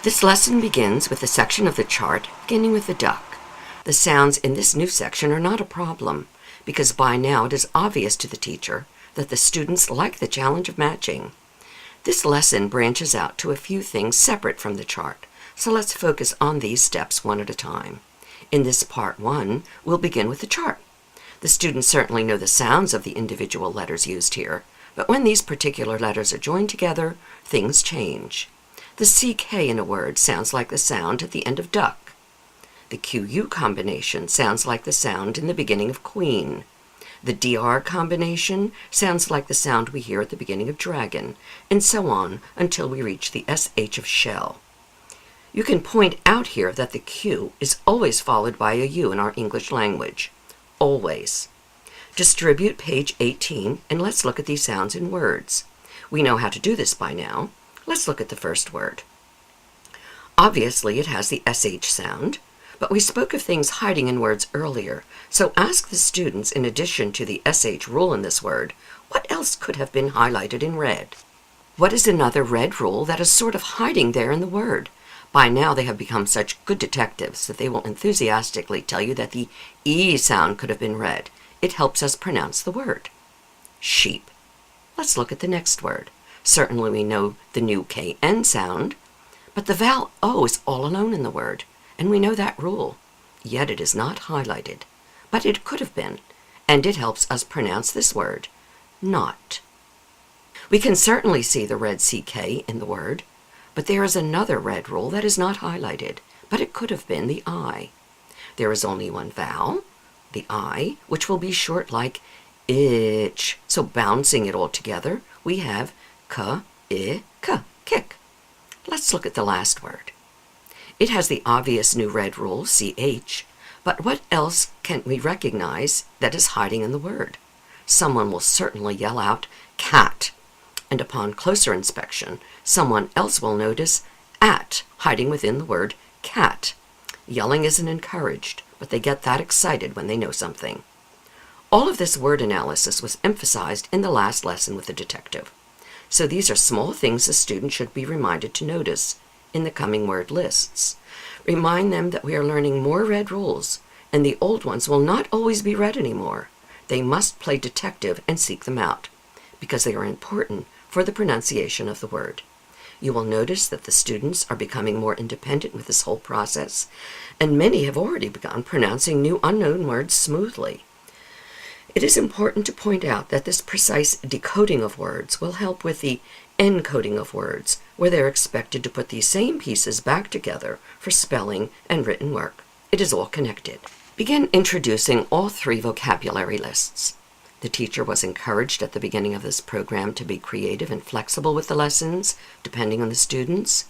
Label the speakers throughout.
Speaker 1: This lesson begins with a section of the chart beginning with the duck. The sounds in this new section are not a problem, because by now it is obvious to the teacher that the students like the challenge of matching. This lesson branches out to a few things separate from the chart, so let's focus on these steps one at a time. In this part 1, we'll begin with the chart. The students certainly know the sounds of the individual letters used here, but when these particular letters are joined together, things change. The CK in a word sounds like the sound at the end of duck. The QU combination sounds like the sound in the beginning of queen. The DR combination sounds like the sound we hear at the beginning of dragon, and so on until we reach the SH of shell. You can point out here that the Q is always followed by a U in our English language. Always. Distribute page 18 and let's look at these sounds in words. We know how to do this by now. Let's look at the first word. Obviously, it has the SH sound, but we spoke of things hiding in words earlier, so ask the students, in addition to the SH rule in this word, what else could have been highlighted in red? What is another red rule that is sort of hiding there in the word? By now, they have become such good detectives that they will enthusiastically tell you that the E sound could have been red. It helps us pronounce the word. Sheep. Let's look at the next word. Certainly we know the new KN sound, but the vowel O is all alone in the word, and we know that rule. Yet it is not highlighted, but it could have been, and it helps us pronounce this word, not. We can certainly see the red CK in the word, but there is another red rule that is not highlighted, but it could have been the I. There is only one vowel, the I, which will be short like itch. So bouncing it all together, we have k, kick. Let's look at the last word. It has the obvious new red rule, ch, but what else can we recognize that is hiding in the word? Someone will certainly yell out cat, and upon closer inspection, someone else will notice at hiding within the word cat. Yelling isn't encouraged, but they get that excited when they know something. All of this word analysis was emphasized in the last lesson with the detective. So these are small things a student should be reminded to notice in the coming word lists. Remind them that we are learning more red rules, and the old ones will not always be read anymore. They must play detective and seek them out, because they are important for the pronunciation of the word. You will notice that the students are becoming more independent with this whole process, and many have already begun pronouncing new unknown words smoothly. It is important to point out that this precise decoding of words will help with the encoding of words, where they're expected to put these same pieces back together for spelling and written work. It is all connected. Begin introducing all 3 vocabulary lists. The teacher was encouraged at the beginning of this program to be creative and flexible with the lessons, depending on the students.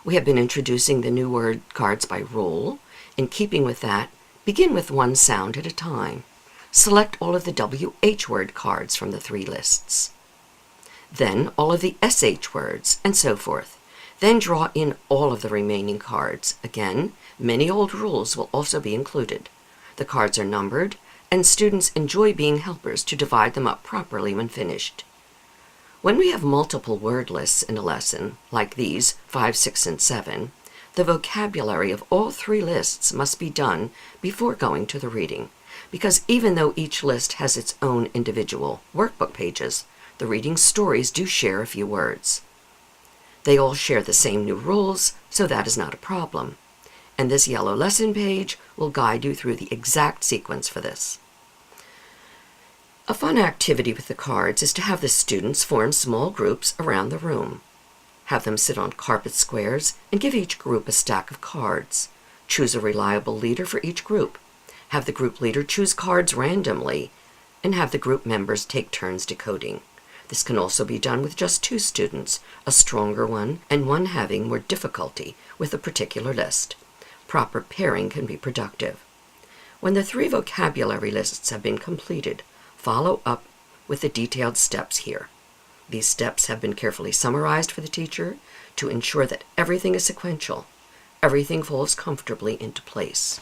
Speaker 1: We have been introducing the new word cards by rule. In keeping with that, begin with one sound at a time. Select all of the WH word cards from the 3 lists. Then all of the SH words, and so forth. Then draw in all of the remaining cards. Again, many old rules will also be included. The cards are numbered, and students enjoy being helpers to divide them up properly when finished. When we have multiple word lists in a lesson, like these, 5, 6, and 7, the vocabulary of all 3 lists must be done before going to the reading. Because even though each list has its own individual workbook pages, the reading stories do share a few words. They all share the same new rules, so that is not a problem. And this yellow lesson page will guide you through the exact sequence for this. A fun activity with the cards is to have the students form small groups around the room. Have them sit on carpet squares and give each group a stack of cards. Choose a reliable leader for each group. Have the group leader choose cards randomly, and have the group members take turns decoding. This can also be done with just 2 students, a stronger one and one having more difficulty with a particular list. Proper pairing can be productive. When the 3 vocabulary lists have been completed, follow up with the detailed steps here. These steps have been carefully summarized for the teacher to ensure that everything is sequential. Everything falls comfortably into place.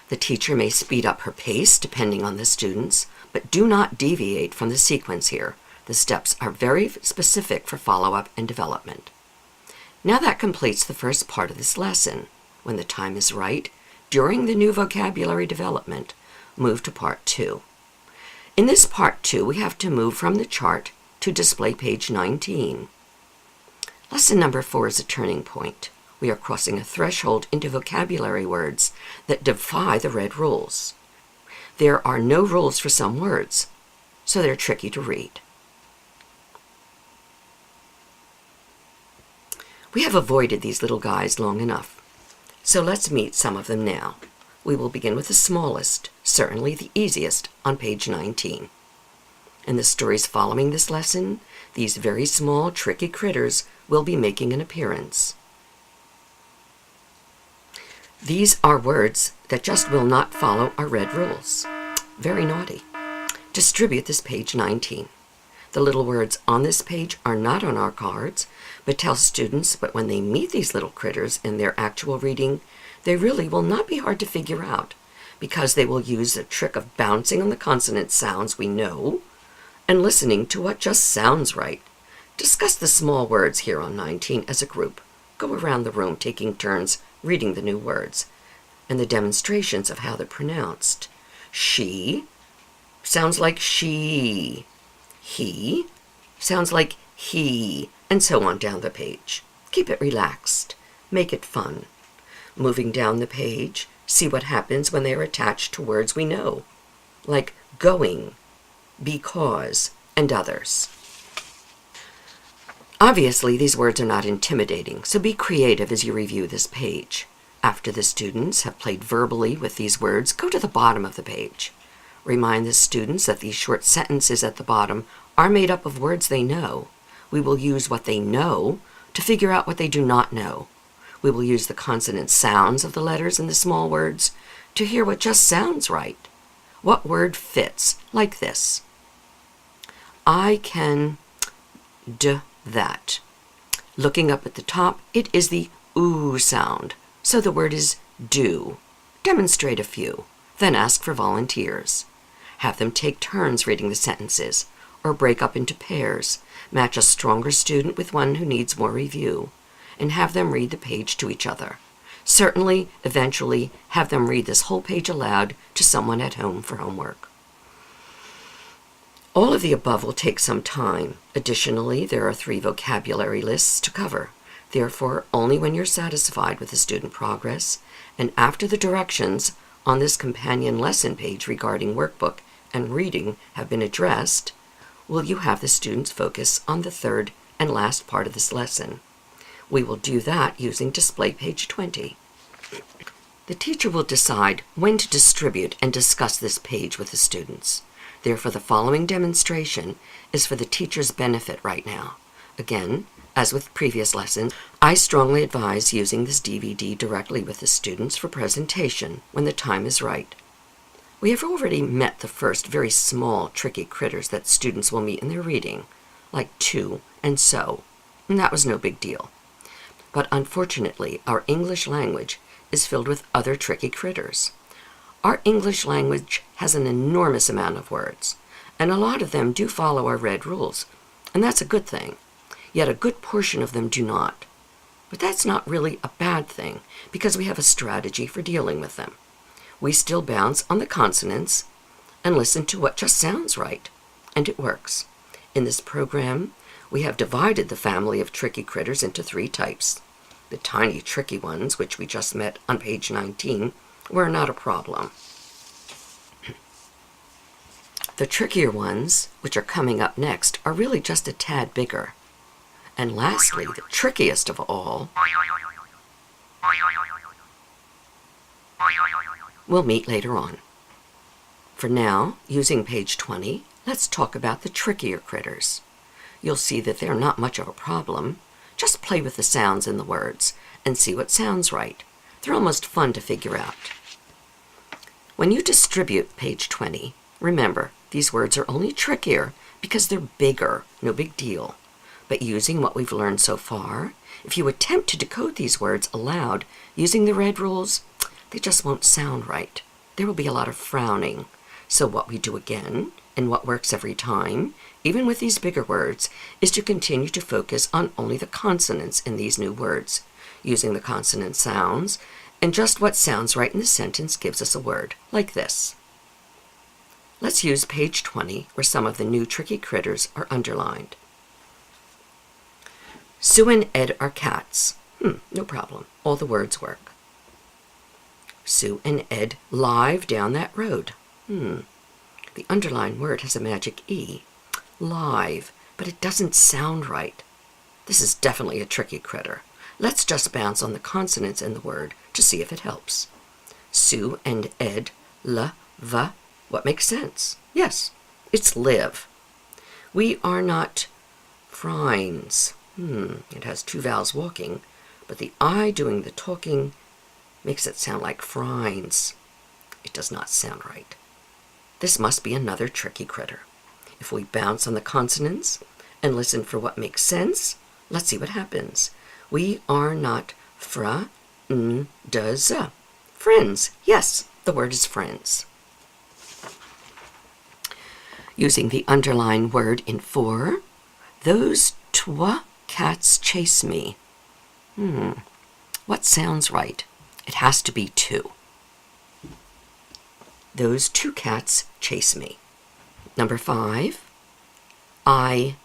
Speaker 1: The teacher may speed up her pace depending on the students, but do not deviate from the sequence here. The steps are very specific for follow-up and development. Now that completes the first part of this lesson. When the time is right, during the new vocabulary development, move to part 2. In this part 2, we have to move from the chart to display page 19. Lesson number 4 is a turning point. We are crossing a threshold into vocabulary words that defy the red rules. There are no rules for some words, so they're tricky to read. We have avoided these little guys long enough, so let's meet some of them now. We will begin with the smallest, certainly the easiest, on page 19. In the stories following this lesson, these very small, tricky critters will be making an appearance. These are words that just will not follow our red rules. Very naughty. Distribute this page 19. The little words on this page are not on our cards, but tell students that when they meet these little critters in their actual reading, they really will not be hard to figure out, because they will use the trick of bouncing on the consonant sounds we know and listening to what just sounds right. Discuss the small words here on 19 as a group. Go around the room taking turns reading the new words and the demonstrations of how they're pronounced. She sounds like she. He sounds like he, and so on down the page. Keep it relaxed. Make it fun. Moving down the page, see what happens when they are attached to words we know, like going, because, and others. Obviously, these words are not intimidating, so be creative as you review this page. After the students have played verbally with these words, go to the bottom of the page. Remind the students that these short sentences at the bottom are made up of words they know. We will use what they know to figure out what they do not know. We will use the consonant sounds of the letters in the small words to hear what just sounds right. What word fits, like this? I can d that. Looking up at the top, it is the oo sound, so the word is do. Demonstrate a few, then ask for volunteers. Have them take turns reading the sentences, or break up into pairs. Match a stronger student with one who needs more review, and have them read the page to each other. Certainly, eventually, have them read this whole page aloud to someone at home for homework. All of the above will take some time. Additionally, there are 3 vocabulary lists to cover. Therefore, only when you're satisfied with the student progress and after the directions on this companion lesson page regarding workbook and reading have been addressed, will you have the students focus on the 3rd and last part of this lesson. We will do that using display page 20. The teacher will decide when to distribute and discuss this page with the students. Therefore, the following demonstration is for the teacher's benefit right now. Again, as with previous lessons, I strongly advise using this DVD directly with the students for presentation when the time is right. We have already met the first very small, tricky critters that students will meet in their reading, like to and so, and that was no big deal. But unfortunately, our English language is filled with other tricky critters. Our English language has an enormous amount of words, and a lot of them do follow our red rules, and that's a good thing. Yet a good portion of them do not. But that's not really a bad thing, because we have a strategy for dealing with them. We still bounce on the consonants and listen to what just sounds right, and it works. In this program, we have divided the family of tricky critters into 3 types. The tiny tricky ones, which we just met on page 19, were not a problem. The trickier ones, which are coming up next, are really just a tad bigger. And lastly, the trickiest of all, we'll meet later on. For now, using page 20, let's talk about the trickier critters. You'll see that they're not much of a problem. Just play with the sounds in the words and see what sounds right. They're almost fun to figure out. When you distribute page 20, remember, these words are only trickier because they're bigger, no big deal. But using what we've learned so far, if you attempt to decode these words aloud using the red rules, they just won't sound right. There will be a lot of frowning. So what we do again And what works every time, even with these bigger words, is to continue to focus on only the consonants in these new words, using the consonant sounds, and just what sounds right in the sentence gives us a word, like this. Let's use page 20, where some of the new tricky critters are underlined. Sue and Ed are cats. No problem. All the words work. Sue and Ed live down that road. The underlined word has a magic E. Live, but it doesn't sound right. This is definitely a tricky critter. Let's just bounce on the consonants in the word to see if it helps. Sue and Ed, v. What makes sense? Yes, it's live. We are not friends. It has two vowels walking, but the I doing the talking makes it sound like friends. It does not sound right. This must be another tricky critter. If we bounce on the consonants and listen for what makes sense, let's see what happens. We are not friends. Friends. Yes, the word is friends. Using the underlined word in 4, those twa cats chase me. What sounds right? It has to be 2. Those 2 cats chase me. Number 5, I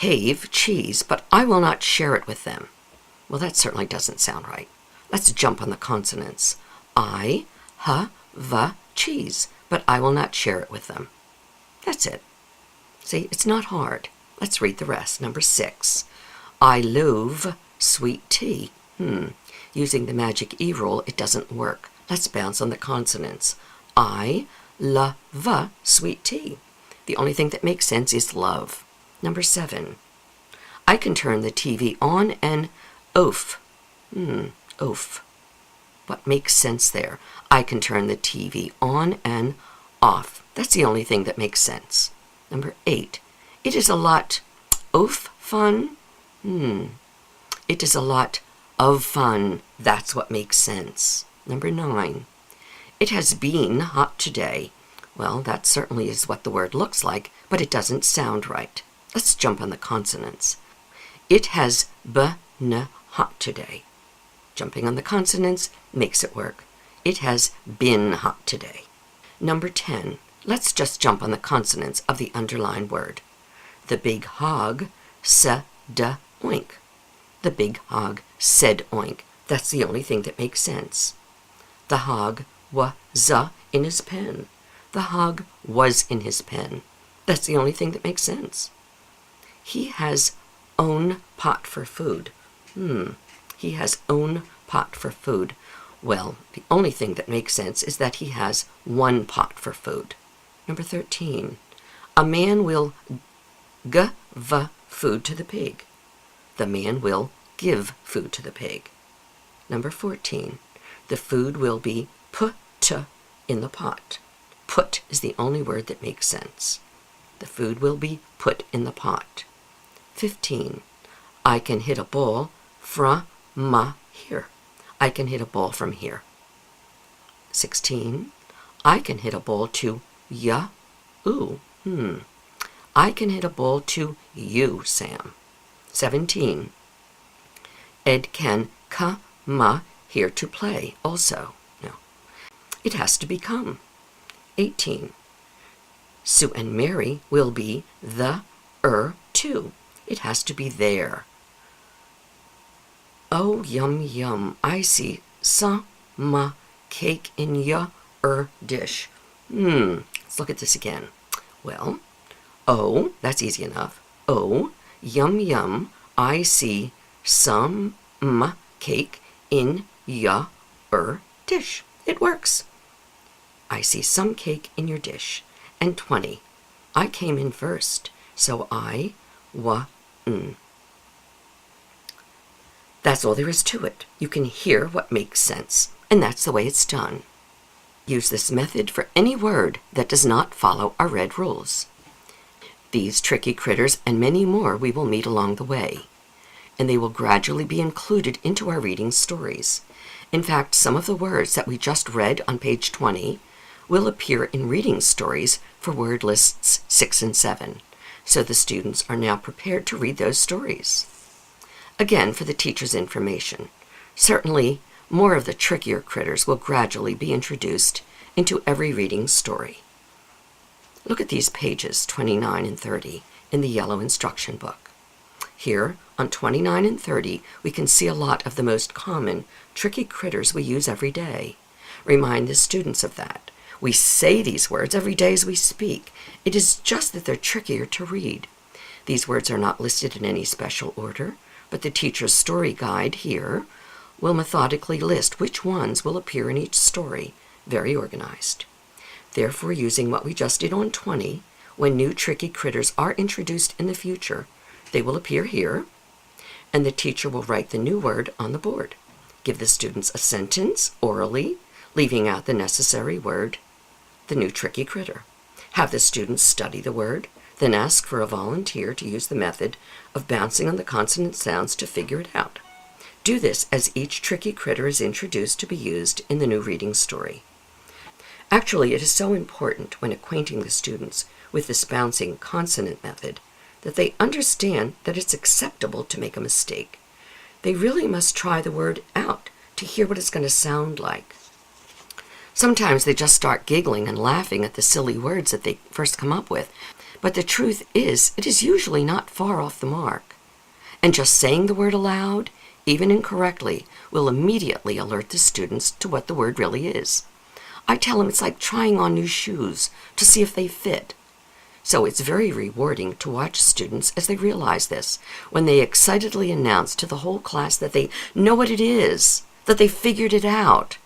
Speaker 1: have cheese, but I will not share it with them. Well, that certainly doesn't sound right. Let's jump on the consonants. I have cheese, but I will not share it with them. That's it. See, it's not hard. Let's read the rest. Number 6, I love sweet tea. Using the magic E rule, it doesn't work. Let's bounce on the consonants. I love sweet tea. The only thing that makes sense is love. Number 7, I can turn the TV on and off. Off. What makes sense there? I can turn the TV on and off. That's the only thing that makes sense. Number 8, it is a lot of fun. It is a lot of fun. That's what makes sense. Number 9, it has been hot today. Well, that certainly is what the word looks like, but it doesn't sound right. Let's jump on the consonants. It has been hot today. Jumping on the consonants makes it work. It has been hot today. Number 10, let's just jump on the consonants of the underlined word. The big hog said oink. The big hog said oink. That's the only thing that makes sense. The hog was in his pen. The hog was in his pen. That's the only thing that makes sense. He has own pot for food. He has own pot for food. Well, the only thing that makes sense is that he has one pot for food. Number 13, a man will give food to the pig. The man will give food to the pig. Number 14, the food will be put in the pot. Put is the only word that makes sense. The food will be put in the pot. 15, I can hit a ball from here. I can hit a ball from here. 16, I can hit a ball to ya. I can hit a ball to you, Sam. 17, Ed can come here to play also. No, it has to be come. 18, Sue and Mary will be the too. It has to be there. Oh, yum, yum. I see some cake in your dish. Let's look at this again. Well, oh, that's easy enough. Oh, yum, yum. I see some cake in your dish. It works. I see some cake in your dish. And 20, I came in first, so I won. That's all there is to it. You can hear what makes sense, and that's the way it's done. Use this method for any word that does not follow our red rules. These tricky critters and many more we will meet along the way, and they will gradually be included into our reading stories. In fact, some of the words that we just read on page 20 will appear in reading stories for word lists 6 and 7, so the students are now prepared to read those stories. Again, for the teacher's information, certainly more of the trickier critters will gradually be introduced into every reading story. Look at these pages 29 and 30 in the yellow instruction book. Here, on 29 and 30, we can see a lot of the most common tricky critters we use every day. Remind the students of that. We say these words every day as we speak. It is just that they're trickier to read. These words are not listed in any special order, but the teacher's story guide here will methodically list which ones will appear in each story, very organized. Therefore, using what we just did on 20, when new tricky critters are introduced in the future, they will appear here, and the teacher will write the new word on the board. Give the students a sentence orally, leaving out the necessary word, the new tricky critter. Have the students study the word, then ask for a volunteer to use the method of bouncing on the consonant sounds to figure it out. Do this as each tricky critter is introduced to be used in the new reading story. Actually, it is so important when acquainting the students with this bouncing consonant method that they understand that it's acceptable to make a mistake. They really must try the word out to hear what it's going to sound like. Sometimes they just start giggling and laughing at the silly words that they first come up with, but the truth is, it is usually not far off the mark. And just saying the word aloud, even incorrectly, will immediately alert the students to what the word really is. I tell them it's like trying on new shoes to see if they fit. So it's very rewarding to watch students as they realize this, when they excitedly announce to the whole class that they know what it is, that they figured it out.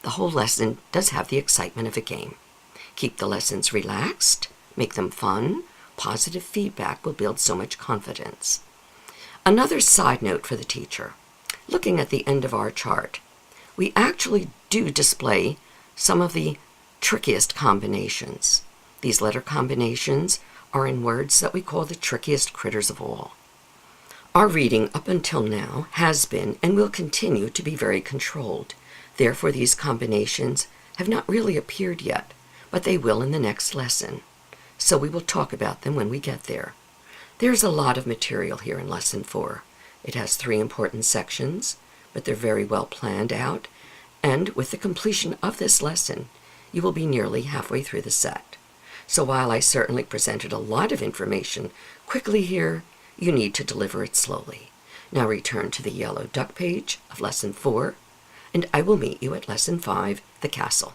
Speaker 1: The whole lesson does have the excitement of a game. Keep the lessons relaxed, make them fun. Positive feedback will build so much confidence. Another side note for the teacher. Looking at the end of our chart, we actually do display some of the trickiest combinations. These letter combinations are in words that we call the trickiest critters of all. Our reading up until now has been and will continue to be very controlled. Therefore, these combinations have not really appeared yet, but they will in the next lesson. So we will talk about them when we get there. There's a lot of material here in Lesson 4. It has 3 important sections, but they're very well planned out, and with the completion of this lesson, you will be nearly halfway through the set. So while I certainly presented a lot of information quickly here, you need to deliver it slowly. Now return to the yellow duck page of Lesson 4, and I will meet you at Lesson 5, the castle.